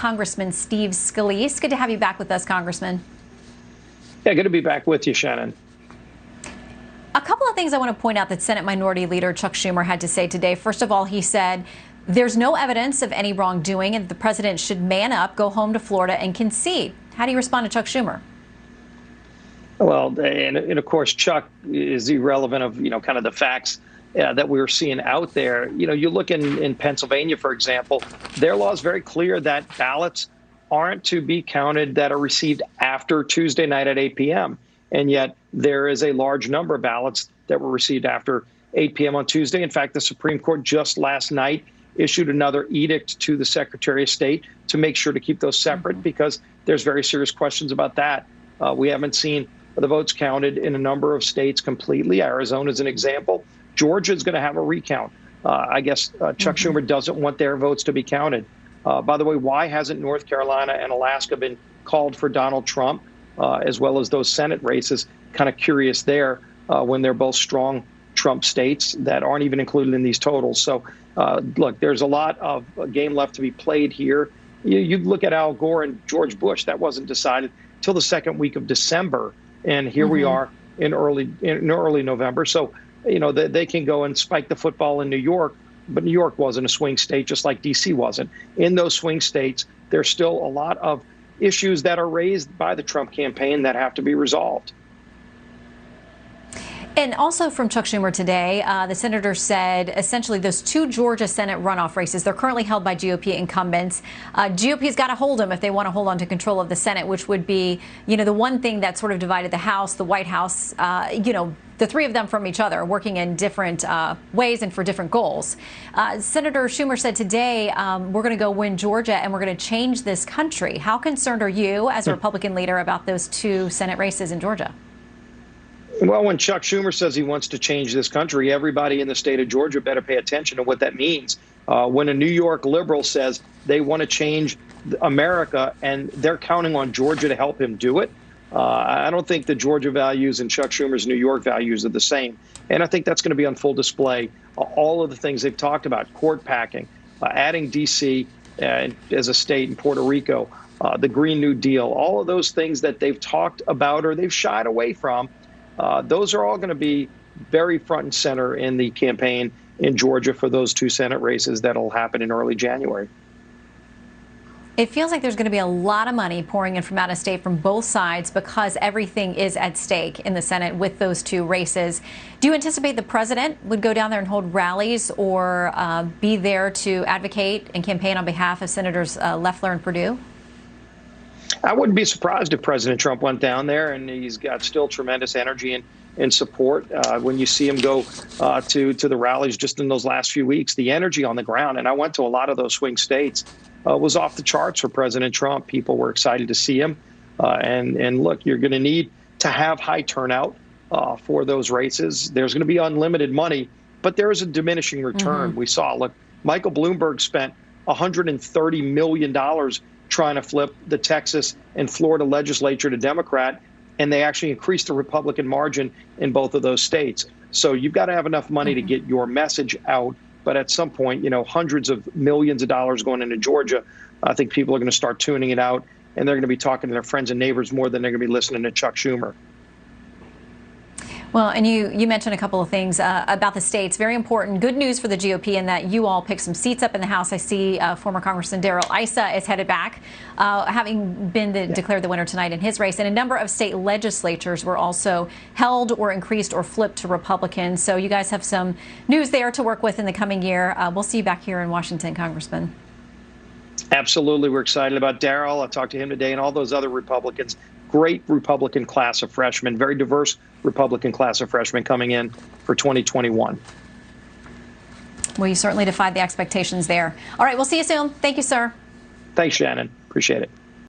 Congressman Steve Scalise. Good to have you back with us, Congressman. Yeah, good to be back with you, Shannon. A couple of things I want to point out that Senate Minority Leader Chuck Schumer had to say today. First of all, he said there's no evidence of any wrongdoing and the president should man up, go home to Florida and concede. How do you respond to Chuck Schumer? Well, and of course, Chuck is irrelevant of, kind of the facts that we were seeing out there. You look in Pennsylvania, for example, their law is very clear that ballots aren't to be counted that are received after Tuesday night at 8 p.m. And yet there is a large number of ballots that were received after 8 p.m. on Tuesday. In fact, the Supreme Court just last night issued another edict to the Secretary of State to make sure to keep those separate because there's very serious questions about that. We haven't seen the votes counted in a number of states completely. Arizona is an example. Georgia is going to have a recount. I guess Chuck Schumer doesn't want their votes to be counted. By the way, why hasn't North Carolina and Alaska been called for Donald Trump? As well as those Senate races, kind of curious there when they're both strong Trump states that aren't even included in these totals. So, look, there's a lot of game left to be played here. You look at Al Gore and George Bush, that wasn't decided till the second week of December. And here we are in early November. So, they can go and spike the football in New York, but New York wasn't a swing state, just like D.C. wasn't. In those swing states, there's still a lot of issues that are raised by the Trump campaign that have to be resolved. And also from Chuck Schumer today, the senator said essentially those two Georgia Senate runoff races, they're currently held by GOP incumbents. GOP's got to hold them if they want to hold on to control of the Senate, which would be, the one thing that sort of divided the House, the White House, the three of them from each other, working in different ways and for different goals. Senator Schumer said today, we're going to go win Georgia and we're going to change this country. How concerned are you as a Republican leader about those two Senate races in Georgia? Well, when Chuck Schumer says he wants to change this country, everybody in the state of Georgia better pay attention to what that means. When a New York liberal says they want to change America and they're counting on Georgia to help him do it, I don't think the Georgia values and Chuck Schumer's New York values are the same. And I think that's going to be on full display. All of the things they've talked about, court packing, adding D.C. As a state in Puerto Rico, the Green New Deal, all of those things that they've talked about or they've shied away from. Those are all going to be very front and center in the campaign in Georgia for those two Senate races that'll happen in early January. It feels like there's going to be a lot of money pouring in from out of state from both sides because everything is at stake in the Senate with those two races. Do you anticipate the president would go down there and hold rallies or be there to advocate and campaign on behalf of Senators Loeffler and Perdue? I wouldn't be surprised if President Trump went down there, and he's got still tremendous energy and support. When you see him go to the rallies just in those last few weeks, the energy on the ground, and I went to a lot of those swing states, was off the charts for President Trump. People were excited to see him. And look, you're going to need to have high turnout for those races. There's going to be unlimited money, but there is a diminishing return. We saw, look, Michael Bloomberg spent $130 million trying to flip the Texas and Florida legislature to Democrat, and they actually increased the Republican margin in both of those states. So you've got to have enough money to get your message out. But at some point, hundreds of millions of dollars going into Georgia, I think people are going to start tuning it out, and they're going to be talking to their friends and neighbors more than they're going to be listening to Chuck Schumer. Well, and you mentioned a couple of things about the states. Very important. Good news for the GOP in that you all picked some seats up in the House. I see former Congressman Darrell Issa is headed back, having been declared the winner tonight in his race. And a number of state legislatures were also held or increased or flipped to Republicans. So you guys have some news there to work with in the coming year. We'll see you back here in Washington, Congressman. Absolutely. We're excited about Darrell. I talked to him today and all those other Republicans. Great Republican class of freshmen, very diverse Republican class of freshmen coming in for 2021. Well, you certainly defied the expectations there. All right, we'll see you soon. Thank you, sir. Thanks, Shannon. Appreciate it.